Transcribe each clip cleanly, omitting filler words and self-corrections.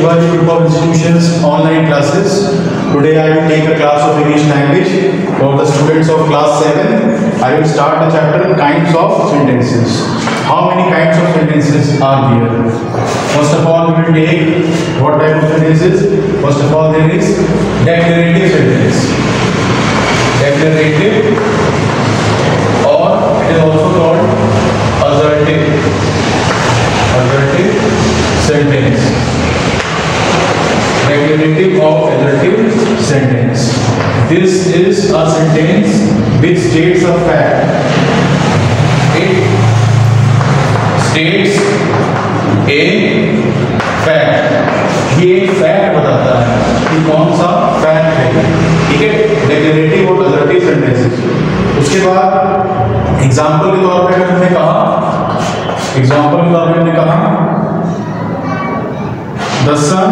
Shivaji Group of Institutions online classes. Today I will take a class of English language for the students of class 7. I will start the chapter kinds of sentences. How many kinds of sentences are there? First of all, we will take what type of sentences? First of all, there is declarative sentence. Declarative, or it is also called assertive. Assertive sentence. Declarative or assertive sentence. This is a sentence which states a fact. It states a fact. ये एक fact बताता है कि कौन सा fact है, ठीक है। डेक्लेरेटिव और असर्टिव सेंटेंसेस। उसके बाद एग्जाम्पल के तौर पे अगर हमने कहा, एग्जाम्पल के तौर पे हमने कहा the sun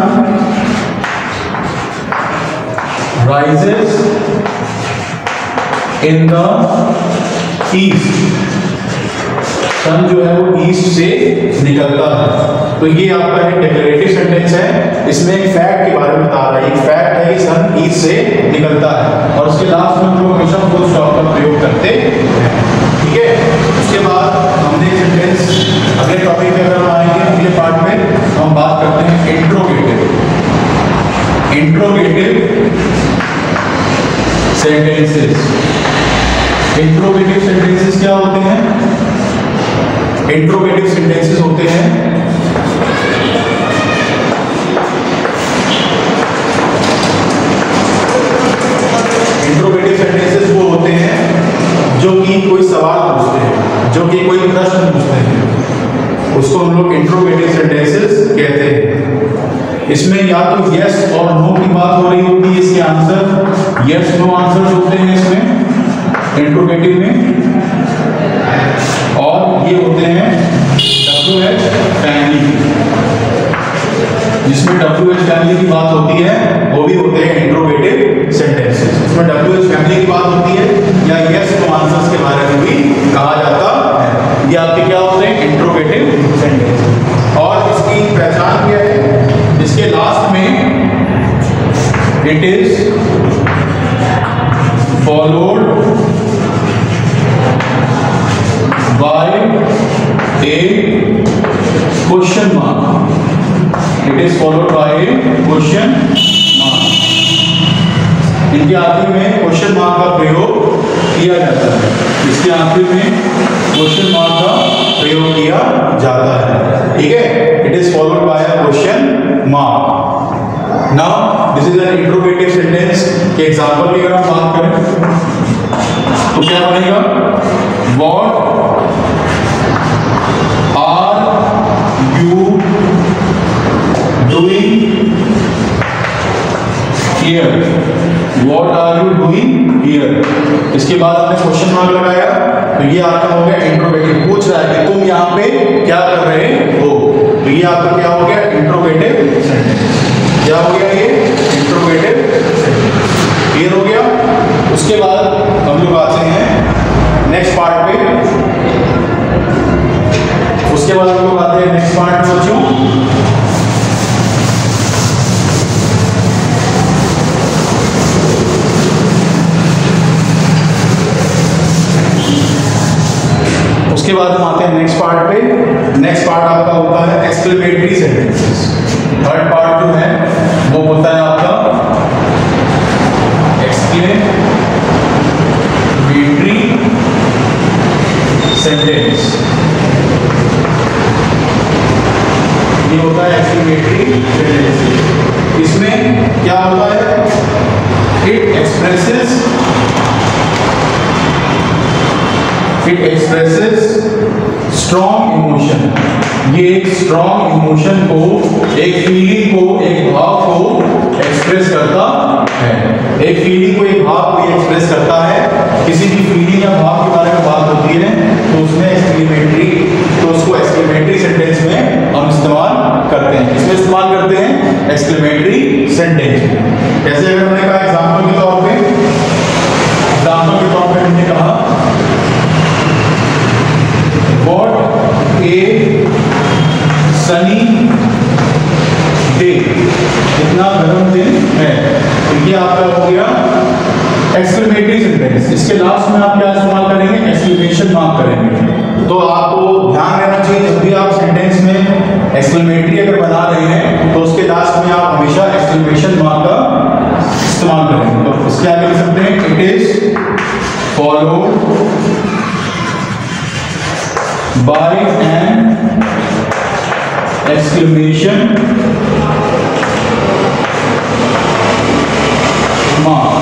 rises in the east। Sun जो है वो ईस्ट से निकलता है। तो ये आपका एक डेक्लेरेटिव सेंटेंस है। इसमें एक फैक्ट के बारे में बता रहा है। एक फैक्ट है कि सन ईस्ट से निकलता है, और उसके लास्ट में हम लोग हमेशा फुल स्टॉप का प्रयोग करते हैं, ठीक है। उसके बाद हमने सेंटेंस अगले टॉपिक पे अगर हम आएंगे, अगले पार्ट में हम बात करते हैं interrogative. Interrogative sentences. Interrogative sentences क्या होते हैं? इंट्रोगेटिव सेंटेंसेस होते हैं इंट्रोगेटिव सेंटेंसेस वो होते हैं जो कि कोई सवाल पूछते हैं, जो कि कोई प्रश्न पूछते हैं, उसको हम लोग इंट्रोगेटिव सेंटेंसेस कहते हैं। इसमें या तो यस और नो की बात हो रही होती है, इसके आंसर यस नो आंसर होते हैं इसमें इंट्रोगेटिव में, और ये होते हैं WH फैमिली। जिसमें WH फैमिली की बात होती है वो भी होते हैं इंट्रोगेटिव सेंटेंसेस। इसमें WH फैमिली की बात होती है या यस नो आंसर्स के बारे में भी कहा जाता है। ये आपके क्या होते हैं? Interrogative sentence. और इसकी पहचान क्या है? इसके लास्ट में it is followed by a question mark. It is followed by a question mark. इनके आखिर में क्वेश्चन मार्क का प्रयोग किया जाता है। इसके आखिर में क्वेश्चन मार्क का प्रयोग किया जाता है, ठीक है। It is followed by a question mark. Now this is an interrogative sentence के एग्जाम्पल की अगर हम बात करें तो क्या बनेगा? What you doing here? What are you doing here? इसके बाद आपने क्वेश्चन मार्क लगाया, तो ये आपका हो गया इंट्रोगेटिव। पूछ रहा है कि तुम यहाँ पे क्या कर रहे हो, तो ये आपका क्या हो गया? Interrogative sentence. क्या हो गया? ये इंट्रोगेटिव सेंटेंस। क्लियर हो गया? उसके बाद हम लोग आते हैं नेक्स्ट पार्ट पे। उसके बाद हम लोग आते हैं नेक्स्ट पार्ट में बच्चों। उसके बाद हम आते हैं नेक्स्ट पार्ट पे। नेक्स्ट पार्ट आपका होता है एक्सक्लेमेटरी सेंटेंसेस। थर्ड पार्ट जो है वो होता है आपका एक्सक्लेमेटरी सेंटेंस। ये होता है एक्सक्लेमेटरी सेंटेंस। इसमें क्या होता है? It expresses strong emotion. ये एक स्ट्रॉन्ग इमोशन को, एक फीलिंग को, एक भाव को एक्सप्रेस करता है। एक फीलिंग को, एक भाव को एक्सप्रेस करता है। किसी भी फीलिंग या भाव के बारे में बात होती है तो उसमें एक्सक्लेमेटरी, तो उसको एक्सक्लेमेटरी सेंटेंस में हम इस्तेमाल करते हैं। इसमें इस्तेमाल करते हैं एक्सक्लेमेटरी सेंटेंस। जैसे अगर हमने कहा एग्जाम्पल के तौर पे, हमने कहा what a sunny day। ये आपका हो गया एक्सक्लेमेटरी सेंटेंस। इसके लास्ट में आप क्या इस्तेमाल करेंगे? एक्सक्लेमेशन मार्क करेंगे। तो आपको ध्यान रहना चाहिए, जब भी आप सेंटेंस में एक्सक्लेमेटरी अगर बना रहे हैं तो उसके लास्ट में आप हमेशा एक्सक्लेमेशन मार्क का इस्तेमाल करेंगे। तो इसके आगे लिख सकते हैं it is followed by an exclamation mark.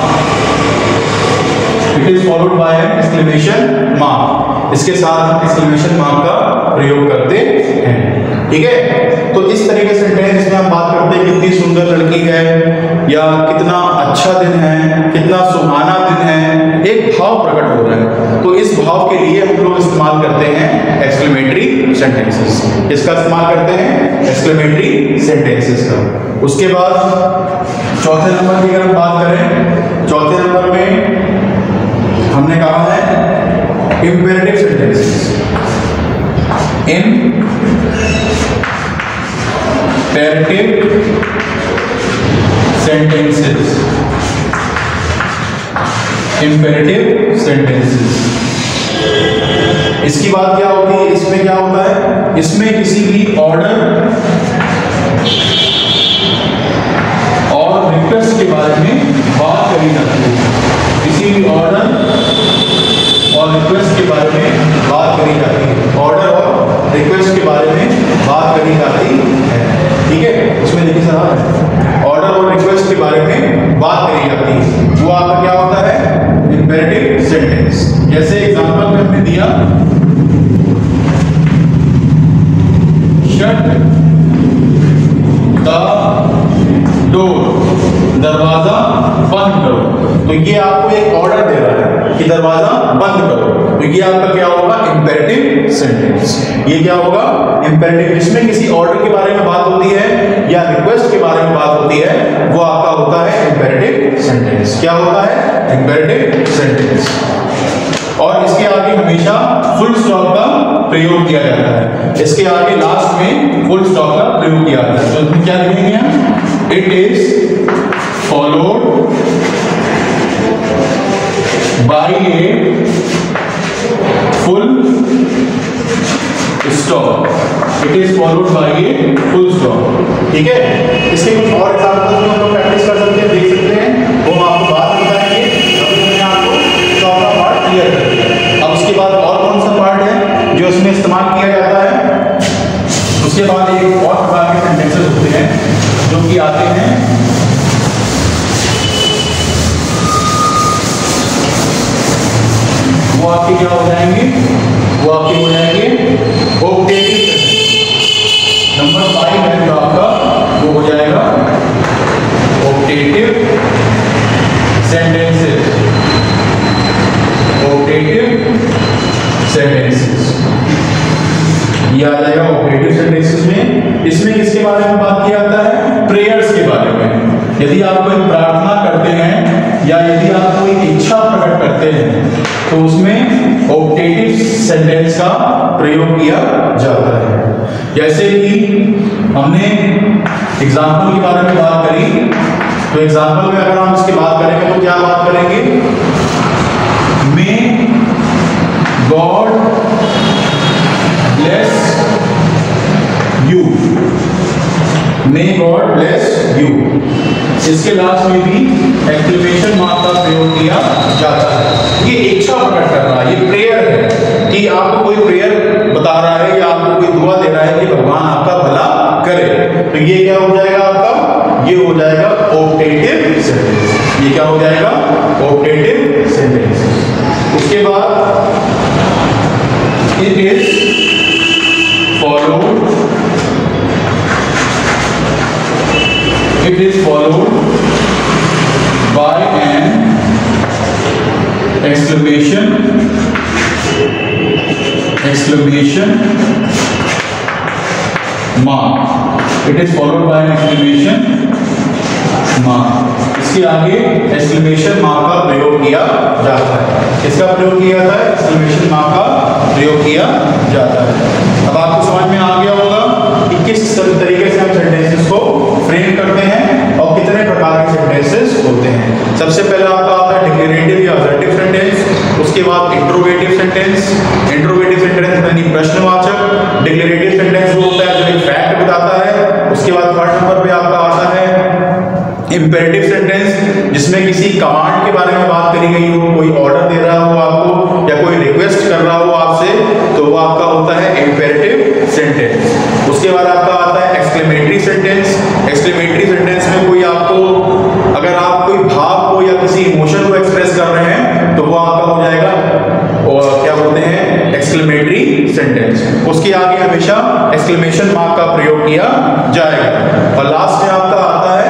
It is followed by an exclamation mark. इसके साथ हम एक्सक्लेमेशन मार्क का प्रयोग करते हैं। ठीक है, तो इस तरीके से सेंटेंस में हम बात करते हैं कितनी सुंदर लड़की है, या कितना अच्छा दिन है, कितना सुहाना दिन है, एक भाव प्रकट हो रहा है। तो इस भाव के लिए हम लोग इस्तेमाल करते हैं एक्सक्लेमेटरी सेंटेंसेस। इसका इस्तेमाल करते हैं एक्सक्लेमेटरी सेंटेंसेस का। उसके बाद चौथे नंबर की अगर हम बात करें, चौथे नंबर में हमने कहा है imperative sentences. Imperative sentences, imperative sentences. इसकी बात क्या होती है? इसमें क्या होता है? इसमें किसी भी ऑर्डर और रिक्वेस्ट के बारे में बात करी जाती है। किसी भी ऑर्डर और रिक्वेस्ट के बारे में बात करी जाती है। ऑर्डर और रिक्वेस्ट के बारे में बात करी जाती है। ठीक है, इसमें देखिए सर, ऑर्डर और रिक्वेस्ट के बारे में बात करी जाती है, वो आपका क्या होता है? Imperative sentence. जैसे एग्जांपल में हमने दिया शट द डोर, दरवाजा बंद करो। तो ये आपको एक ऑर्डर दे रहा है कि दरवाजा बंद करो। तो ये आपका क्या होगा? Imperative sentence. ये क्या होगा? इंपेरेटिव। जिसमें किसी ऑर्डर के बारे में बात होती है या रिक्वेस्ट के बारे में बात होती है, वो आपका होता है इंपेरेटिव सेंटेंस। क्या होता है? Imperative sentence. और इसके आगे हमेशा फुल स्टॉप का प्रयोग किया जाता है। इसके आगे लास्ट में फुल स्टॉप का प्रयोग किया जाता है। तो इसमें क्या लिखेंगे हम? It is followed bye a full stop. It is followed bye a full stop. ठीक है, इसके कुछ और एग्जांपल्स में हम लोग प्रैक्टिस कर सकते हैं, देख सकते हैं, वो हम आपको बात बताएंगे। अभी मैंने आपको चौथा पार्ट क्लियर कर दिया। अब उसके बाद और कौन सा पार्ट है जो इसमें इस्तेमाल किया जाता है? उसके बाद एक और प्रकार के सेंटेंसेस होते हैं जो कि आते हैं वो आपके क्या हो जाएंगे? वो आपके हो जाएंगे ऑक्टेटिव सेंटेंस। नंबर 5 है जो आपका, वो हो जाएगा ऑक्टेटिव सेंटेंसेस। ऑक्टेटिव सेंटेंसेस ये आ जाएगा ऑक्टेटिव सेंटेंसेस में। इसमें किसके बारे में बात किया जाता है? प्रेयर्स के बारे में। यदि आप कोई प्रार्थना करते हैं या यदि आप कोई इच्छा प्रकट करते हैं तो उसमें ऑक्टेटिव सेंटेंस का प्रयोग किया जाता है। जैसे कि हमने एग्जाम्पल के बारे में बात करी, तो एग्जाम्पल में अगर हम इसकी बात करेंगे तो क्या बात करेंगे? May God bless you. May God bless you. इसके लास्ट में भी एक्सक्लेमेशन मार्क का प्रयोग किया जाता है। ये इच्छा प्रकट कर रहा है, ये प्रेयर है कि आपको कोई प्रेयर बता रहा है या आपको कोई दुआ दे रहा है कि भगवान आपका भला करे। तो ये क्या हो जाएगा आपका? ये हो जाएगा ऑक्टेटिव सेंटेंस। ये क्या हो जाएगा? Optative sentence. उसके बाद it is followed, it is followed by an exclamation mark. It is followed by an exclamation mark. इसके आगे exclamation mark का प्रयोग किया जाता है। इसका प्रयोग किया जाता है, exclamation mark का प्रयोग किया जाता है। अब आपको समझ में आ गया होगा कि किस तरीके से हम सेंटेंसेस को फ्रेम करते हैं और कितने कितने प्रकार के सेंटेंसेस होते हैं। सबसे पहले आपका आता है डिक्लेरेटिव या असर्टिव सेंटेंस, उसके बाद इंट्रोगेटिव सेंटेंस। इंट्रोगेटिव सेंटेंस यानी प्रश्नवाचक। डिक्लेरेटिव सेंटेंस वो होता है जो एक फैक्ट बताता है। उसके बाद थर्ड नंबर पे आपका आता है इंपेरेटिव सेंटेंस, जिसमें किसी कमांड के बारे में बात करी गई हो, कोई ऑर्डर दे रहा हो आपको या कोई रिक्वेस्ट कर रहा हो आपसे, तो वो आपका होता है इंपेरेटिव सेंटेंस। उसके बाद आपका आता है एक्सक्लेमेटरी सेंटेंस। एक्सक्लेमेटरी सेंटेंस में कोई आपको, अगर आप कोई भाव को या किसी इमोशन को एक्सप्रेस कर रहे हैं तो वो आपका हो जाएगा, और क्या बोलते हैं, एक्सक्लेमेटरी सेंटेंस। उसके आगे हमेशा एक्सक्लेमेशन मार्क का प्रयोग किया जाएगा। और लास्ट में आपका आता है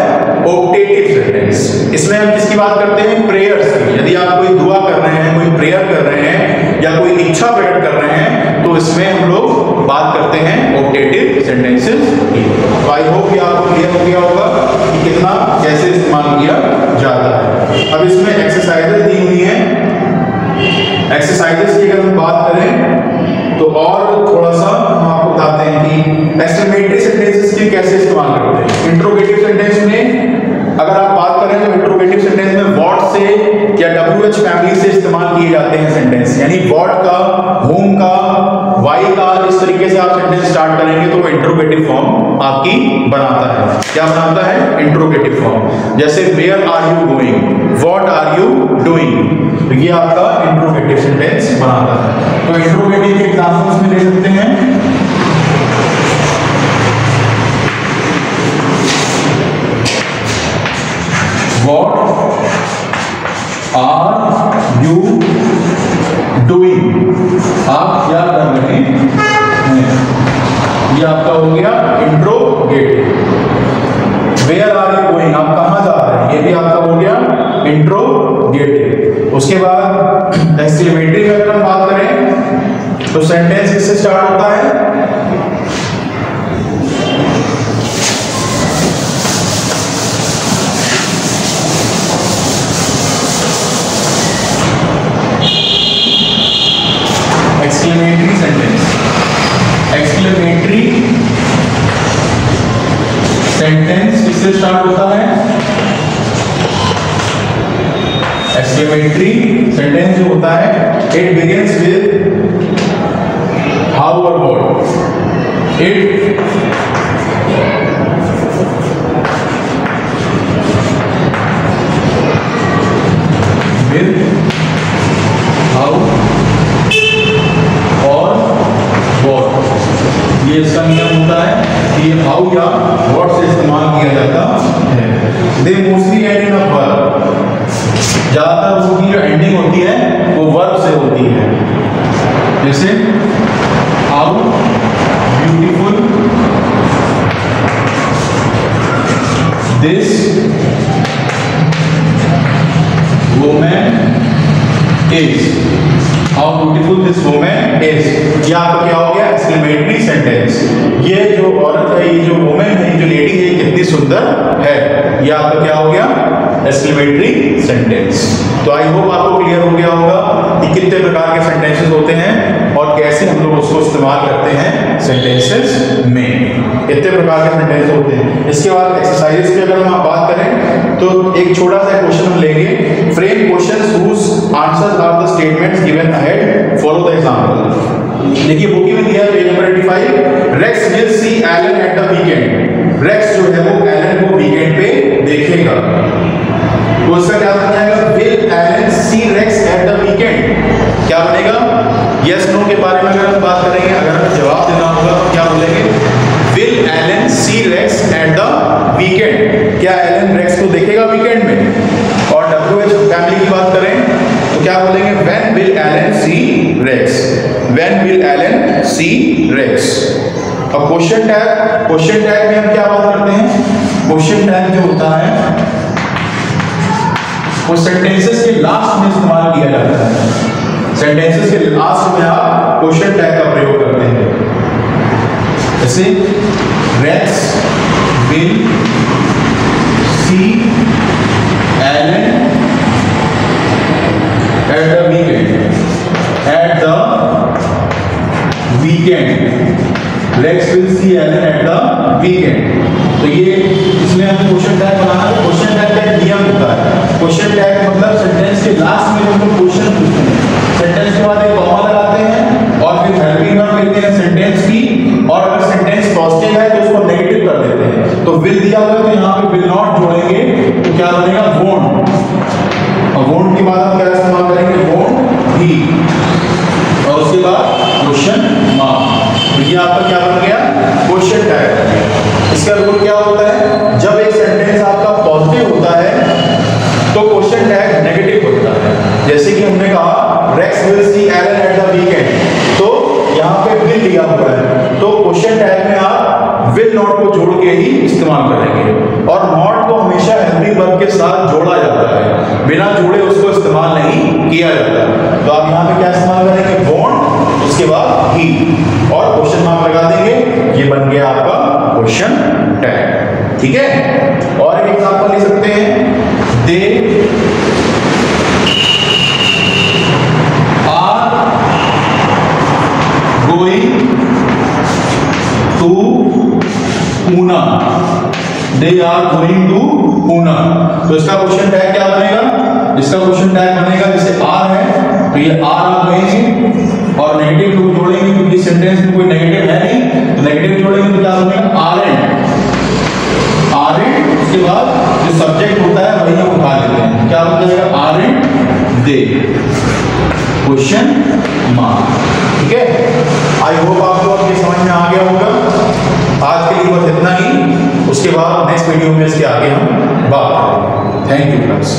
ऑक्टेटिव सेंटेंस। इसमें हम किसकी बात करते हैं, प्रेयर्स की। यदि आप कोई दुआ कर रहे हैं, कोई प्रेयर कर रहे हैं या कोई इच्छा प्रकट कर रहे हैं, तो इसमें हम लोग बात करते हैं ऑक्टेटिव सेंटेंसेस की। तो आई होप कि आपको क्लियर हो गया होगा कि कितना कैसे इस्तेमाल किया जाता है। अब इसमें एक्सरसाइजेस दी हुई हैं। एक्सरसाइजेस की अगर हम बात करें तो और थोड़ा सा हम आपको बताते हैं कि एक्सक्लेमेटरी सेंटेंसेस की कैसे इस्तेमाल करते हैं। इंट्रोगेटिव सेंटेंस में अगर आप बात करें तो इंट्रोगेटिव सेंटेंस में व्हाट से या WH फैमिली से इस्तेमाल किए जाते हैं सेंटेंस, यानी व्हाट का, whom का, why का, इस तरीके से आप सेंटेंस स्टार्ट करेंगे तो वो इंट्रोगेटिव फॉर्म आपकी बनाता है। क्या बनाता है, इंट्रोगेटिव फॉर्म। जैसे where are you going, what are you doing, तो ये आपका इंट्रोगेटिव सेंटेंस बनाता है। तो इंट्रोगेटिव के एग्जांपल्स में ले सकते हैं What are you doing? आप क्या कर रहे हैं? ये आपका हो गया interrogative. Where are you going? आप कहाँ जा रहे हैं? ये भी आपका हो गया इंट्रोगेटिव। उसके बाद एक्सक्लेमेटरी में अगर हम बात करें तो सेंटेंस किससे स्टार्ट होता है, एक्सक्लेमेटरी सेंटेंस। एक्सक्लेमेटरी सेंटेंस किससे स्टार्ट होता है, एक्सक्लेमेटरी सेंटेंस जो होता है इट बिगिंस विद हाउ और व्हाट। इट विद हाउ और व्हाट, ये इसका नियम होता है कि हाउ या व्हाट से इस्तेमाल किया जाता है। They mostly and in a verb, ज्यादातर उसकी जो एंडिंग होती है वो वर्ब से होती है। जैसे how beautiful this woman is, how beautiful this woman is, ये आपका क्या हो गया, एक्सक्लेमेटरी सेंटेंस। ये जो औरत है, ये जो वुमन है, जो लेडी है, कितनी सुंदर है, ये आपका क्या हो गया, एक्सक्लेमेटरी सेंटेंस। तो आई होप आपको क्लियर हो गया होगा कि कितने प्रकार के सेंटेंसेस होते हैं और कैसे हम लोग उसको इस्तेमाल करते हैं सेंटेंसेस में। कितने प्रकार के सेंटेंसेस होते हैं। इसके बाद एक्सरसाइजेस की अगर हम बात करें तो एक छोटा सा क्वेश्चन हम लेंगे, frame questions whose answers are the statements given ahead, follow the example. देखिए बुक में दिया है page number 85, Rex will see Alan at the weekend. Rex जो है वो एलन को वीकेंड पे देखेगा, तो इसका क्या बन जाएगा, will Alan see Rex at the weekend. क्या बनेगा, यस नो के बारे में अगर हम बात करेंगे, अगर हमें जवाब देना होगा तो क्या बोलेंगे, will Alan see Rex at the weekend. क्या एलन रेक्स को देखेगा वीकेंड में। और WH फैमिली की बात करें तो क्या बोलेंगे, when will Alan see Rex, when will Alan see Rex. अब क्वेश्चन टैग में हम क्या बात करते हैं, क्वेश्चन टैग जो होता है वो सेंटेंसेस के लास्ट में इस्तेमाल किया जाता है। सेंटेंसेस के लास्ट में आप क्वेश्चन टैग का प्रयोग करते हैं। जैसे Rex will see Alan at the weekend, at the weekend, Rex will see Alan at the weekend. तो ये इसमें हम क्वेश्चन टैग बनाना है। क्वेश्चन टैग मतलब सेंटेंस के लास्ट में जो हम क्वेश्चन पूछते हैं, सेंटेंस के बाद एक कॉमा लगाते हैं और फिर हेल्पिंग वर्ब लेते हैं सेंटेंस की, और अगर सेंटेंस पॉजिटिव है तो उसको नेगेटिव कर देते हैं। तो विल दिया हुआ है तो यहाँ पे विल नॉट जोड़ेंगे तो क्या बनेगा वोंट, और वोंट के बाद हम क्या इस्तेमाल करेंगे वोंट ही, और उसके बाद क्वेश्चन मार्क। तो ये आपका क्या बन गया क्वेश्चन टैग। इसका रूल क्या होता है, जब एक सेंटेंस आपका पॉजिटिव होता है तो क्वेश्चन टैग नेगेटिव होता है। जैसे कि हमने कहा Rex will see Alan at the weekend, तो यहाँ पे विल दिया हुआ है तो क्वेश्चन टैग में आप विल नॉट को जोड़ के ही इस्तेमाल करेंगे, और नॉट को हमेशा हेल्पिंग वर्ब के साथ जोड़ा जाता है, बिना जोड़े उसको इस्तेमाल नहीं किया जाता। तो आप यहाँ पे क्या इस्तेमाल करेंगे वॉन्ट, उसके बाद ही और क्वेश्चन मार्क लगा देंगे, ये बन गया आपका क्वेश्चन टैग। ठीक है, और एक एग्जांपल ले सकते हैं, they are going to Poona, they are going to Poona. तो इसका क्वेश्चन टैग क्या बनेगा, इसका क्वेश्चन टैग बनेगा जैसे आर है तो ये आर आप कहेंगे और नेगेटिव टू जोड़ेंगे क्योंकि सेंटेंस में कोई नेगेटिव है नहीं, तो नेगेटिव जोड़ेंगे तो क्या बनेगा आर एंड, आर एंड उसके बाद जो सब्जेक्ट होता है वही हम उठा लेते हैं, क्या बन जाएगा are and they question mark. ठीक है, आई होप आपको अब ये समझ में आ गया होगा। आज के लिए बस इतना ही, उसके बाद नेक्स्ट वीडियो में इसके आगे हम बात करेंगे। Thank you friends.